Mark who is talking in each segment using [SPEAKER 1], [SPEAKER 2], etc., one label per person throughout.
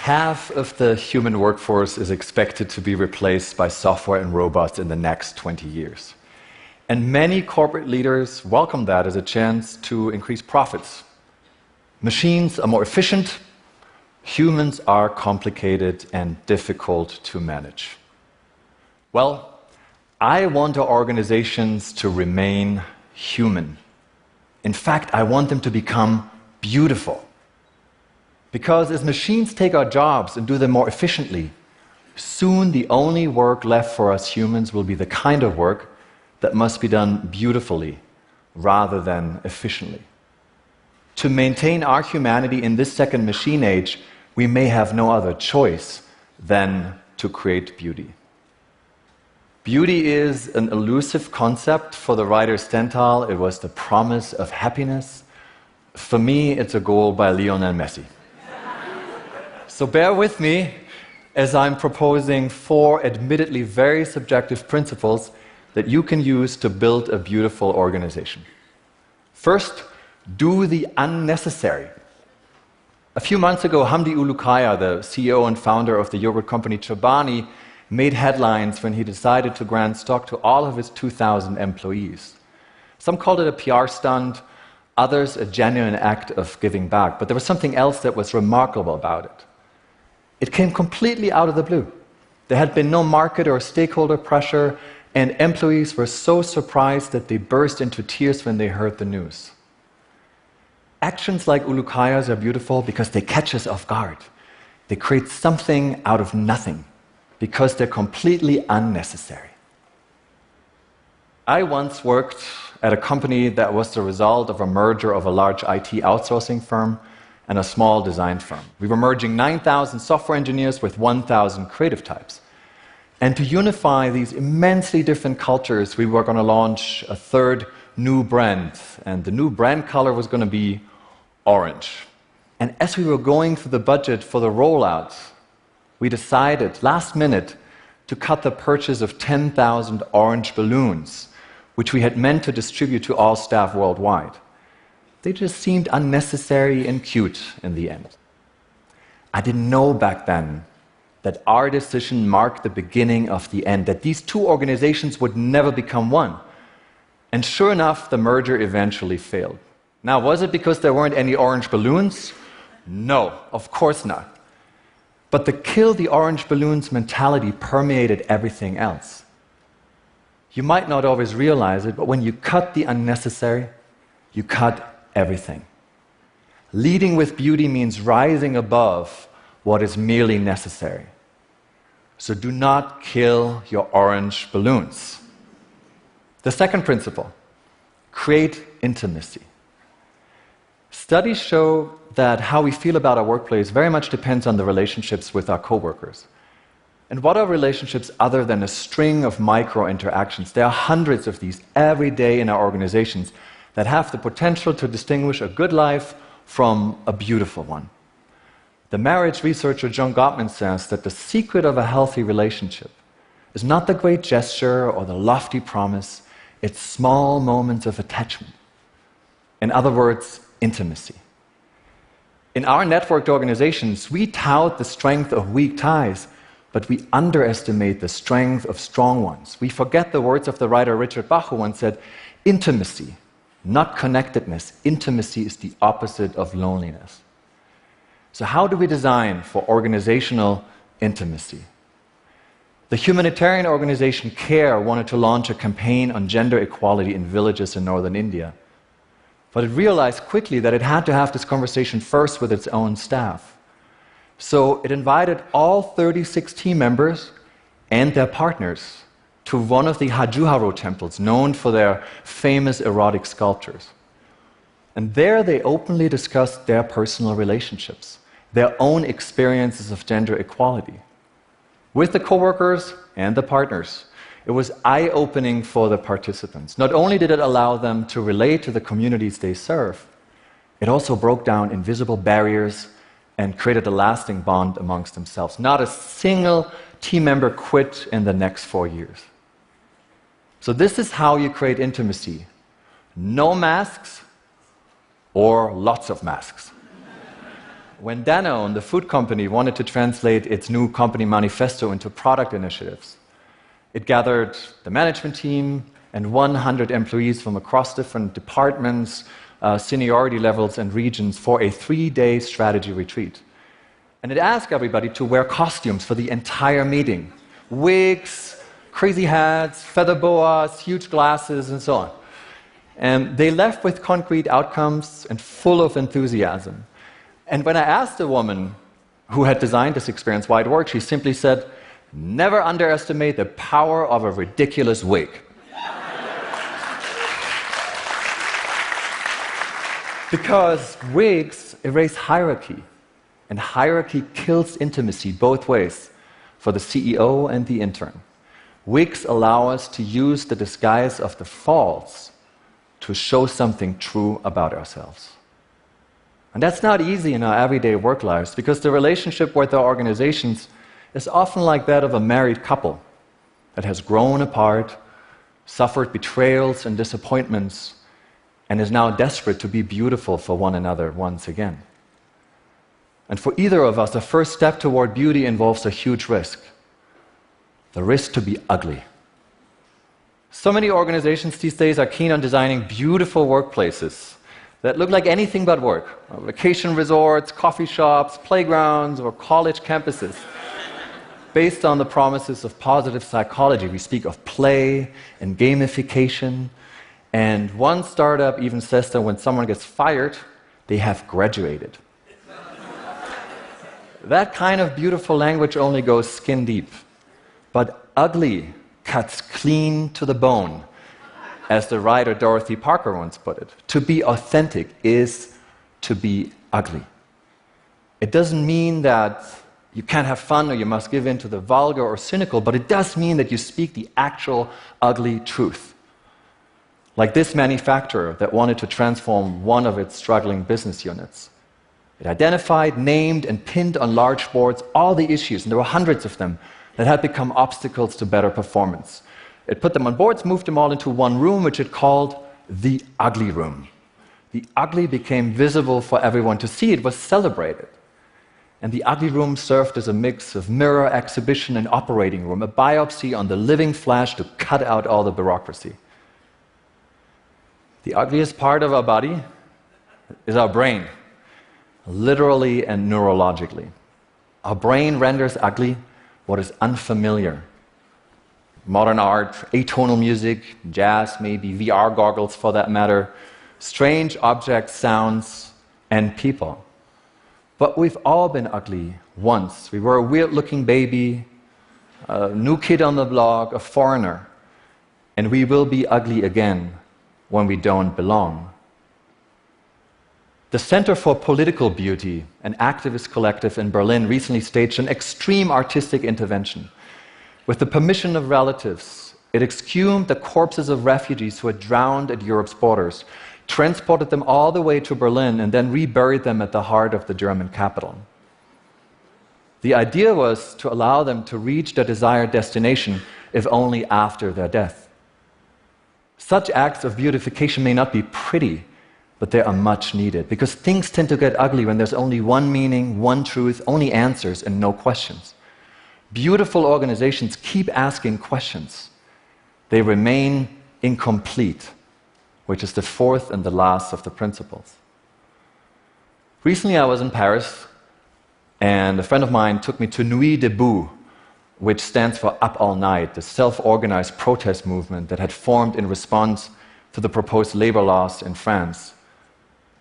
[SPEAKER 1] Half of the human workforce is expected to be replaced by software and robots in the next 20 years. And many corporate leaders welcome that as a chance to increase profits. Machines are more efficient, humans are complicated and difficult to manage. Well, I want our organizations to remain human. In fact, I want them to become beautiful. Because as machines take our jobs and do them more efficiently, soon the only work left for us humans will be the kind of work that must be done beautifully rather than efficiently. To maintain our humanity in this second machine age, we may have no other choice than to create beauty. Beauty is an elusive concept. For the writer Stendhal, it was the promise of happiness. For me, it's a goal by Lionel Messi. So bear with me as I'm proposing 4 admittedly very subjective principles that you can use to build a beautiful organization. First, do the unnecessary. A few months ago, Hamdi Ulukaya, the CEO and founder of the yogurt company Chobani, made headlines when he decided to grant stock to all of his 2,000 employees. Some called it a PR stunt, others a genuine act of giving back. But there was something else that was remarkable about it. It came completely out of the blue. There had been no market or stakeholder pressure, and employees were so surprised that they burst into tears when they heard the news. Actions like Ulukaya's are beautiful because they catch us off guard. They create something out of nothing because they're completely unnecessary. I once worked at a company that was the result of a merger of a large IT outsourcing firm and a small design firm. We were merging 9,000 software engineers with 1,000 creative types. And to unify these immensely different cultures, we were going to launch a 3rd new brand. And the new brand color was going to be orange. And as we were going through the budget for the rollout, we decided last minute to cut the purchase of 10,000 orange balloons, which we had meant to distribute to all staff worldwide. They just seemed unnecessary and cute in the end. I didn't know back then that our decision marked the beginning of the end, that these 2 organizations would never become one. And sure enough, the merger eventually failed. Now, was it because there weren't any orange balloons? No, of course not. But the kill the orange balloons mentality permeated everything else. You might not always realize it, but when you cut the unnecessary, you cut everything. Leading with beauty means rising above what is merely necessary. So do not kill your orange balloons. The second principle, create intimacy. Studies show that how we feel about our workplace very much depends on the relationships with our coworkers. And what are relationships other than a string of micro interactions? There are hundreds of these every day in our organizations that have the potential to distinguish a good life from a beautiful one. The marriage researcher John Gottman says that the secret of a healthy relationship is not the great gesture or the lofty promise, it's small moments of attachment. In other words, intimacy. In our networked organizations, we tout the strength of weak ties, but we underestimate the strength of strong ones. We forget the words of the writer Richard Bach, who once said, intimacy, not connectedness. Intimacy is the opposite of loneliness. So how do we design for organizational intimacy? The humanitarian organization CARE wanted to launch a campaign on gender equality in villages in northern India. But it realized quickly that it had to have this conversation first with its own staff. So it invited all 36 team members and their partners to one of the Hajuharo temples, known for their famous erotic sculptures. And there they openly discussed their personal relationships, their own experiences of gender equality. With the coworkers and the partners, it was eye-opening for the participants. Not only did it allow them to relate to the communities they serve, it also broke down invisible barriers and created a lasting bond amongst themselves. Not a single team member quit in the next 4 years. So this is how you create intimacy. No masks or lots of masks. when Danone, the food company, wanted to translate its new company manifesto into product initiatives, it gathered the management team and 100 employees from across different departments, seniority levels, and regions for a 3-day strategy retreat. And it asked everybody to wear costumes for the entire meeting. Wigs, crazy hats, feather boas, huge glasses, and so on. And they left with concrete outcomes and full of enthusiasm. And when I asked the woman who had designed this experience why it worked, she simply said, "Never underestimate the power of a ridiculous wig." Because wigs erase hierarchy, and hierarchy kills intimacy both ways, for the CEO and the intern. Wigs allow us to use the disguise of the false to show something true about ourselves. And that's not easy in our everyday work lives, because the relationship with our organizations is often like that of a married couple that has grown apart, suffered betrayals and disappointments, and is now desperate to be beautiful for one another once again. And for either of us, the first step toward beauty involves a huge risk: the risk to be ugly. So many organizations these days are keen on designing beautiful workplaces that look like anything but work: vacation resorts, coffee shops, playgrounds, or college campuses. Based on the promises of positive psychology, we speak of play and gamification. And one startup even says that when someone gets fired, they have graduated. That kind of beautiful language only goes skin deep. But ugly cuts clean to the bone, as the writer Dorothy Parker once put it. To be authentic is to be ugly. It doesn't mean that you can't have fun or you must give in to the vulgar or cynical, but it does mean that you speak the actual ugly truth. Like this manufacturer that wanted to transform one of its struggling business units. It identified, named, and pinned on large boards all the issues, and there were hundreds of them, that had become obstacles to better performance. It put them on boards, moved them all into one room, which it called the ugly room. The ugly became visible for everyone to see. It was celebrated. And the ugly room served as a mix of mirror, exhibition, and operating room, a biopsy on the living flesh to cut out all the bureaucracy. The ugliest part of our body is our brain, literally and neurologically. Our brain renders ugly what is unfamiliar. Modern art, atonal music, jazz, maybe VR goggles for that matter, strange objects, sounds, and people. But we've all been ugly once. We were a weird-looking baby, a new kid on the block, a foreigner. And we will be ugly again when we don't belong. The Center for Political Beauty, an activist collective in Berlin, recently staged an extreme artistic intervention. With the permission of relatives, it exhumed the corpses of refugees who had drowned at Europe's borders, transported them all the way to Berlin, and then reburied them at the heart of the German capital. The idea was to allow them to reach their desired destination, if only after their death. Such acts of beautification may not be pretty, but they are much needed, because things tend to get ugly when there's only one meaning, one truth, only answers, and no questions. Beautiful organizations keep asking questions. They remain incomplete, which is the fourth and the last of the principles. Recently I was in Paris, and a friend of mine took me to Nuit Debout, which stands for Up All Night, the self-organized protest movement that had formed in response to the proposed labor laws in France.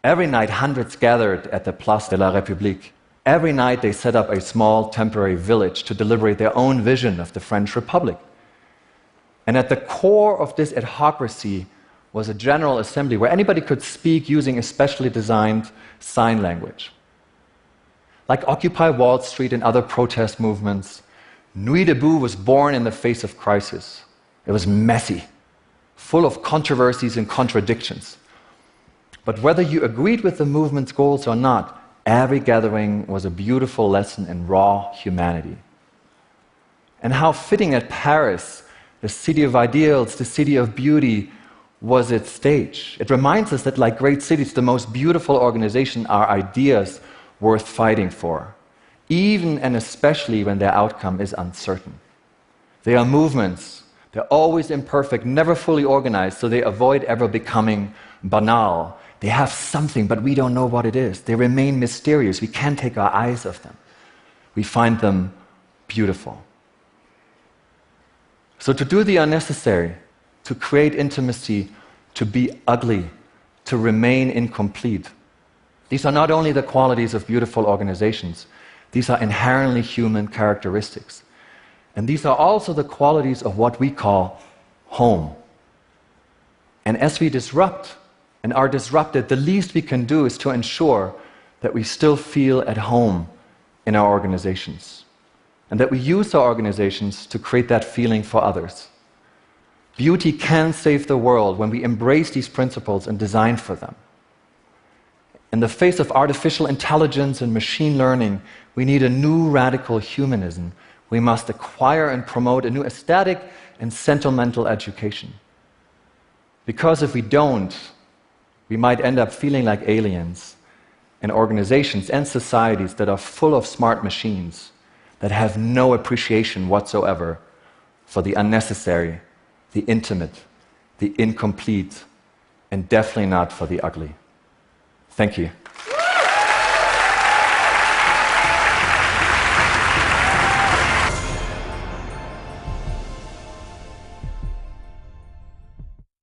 [SPEAKER 1] Every night, hundreds gathered at the Place de la République. Every night, they set up a small temporary village to deliberate their own vision of the French Republic. And at the core of this autocracy was a general assembly where anybody could speak using a specially designed sign language. Like Occupy Wall Street and other protest movements, Nuit Debout was born in the face of crisis. It was messy, full of controversies and contradictions. But whether you agreed with the movement's goals or not, every gathering was a beautiful lesson in raw humanity. And how fitting that Paris, the city of ideals, the city of beauty, was its stage. It reminds us that, like great cities, the most beautiful organization are ideas worth fighting for, even and especially when their outcome is uncertain. They are movements. They're always imperfect, never fully organized, so they avoid ever becoming banal. They have something, but we don't know what it is. They remain mysterious. We can't take our eyes off them. We find them beautiful. So to do the unnecessary, to create intimacy, to be ugly, to remain incomplete, these are not only the qualities of beautiful organizations, these are inherently human characteristics. And these are also the qualities of what we call home. And as we disrupt and are disrupted, the least we can do is to ensure that we still feel at home in our organizations, and that we use our organizations to create that feeling for others. Beauty can save the world when we embrace these principles and design for them. In the face of artificial intelligence and machine learning, we need a new radical humanism. We must acquire and promote a new aesthetic and sentimental education. Because if we don't, we might end up feeling like aliens in organizations and societies that are full of smart machines that have no appreciation whatsoever for the unnecessary, the intimate, the incomplete, and definitely not for the ugly. Thank you.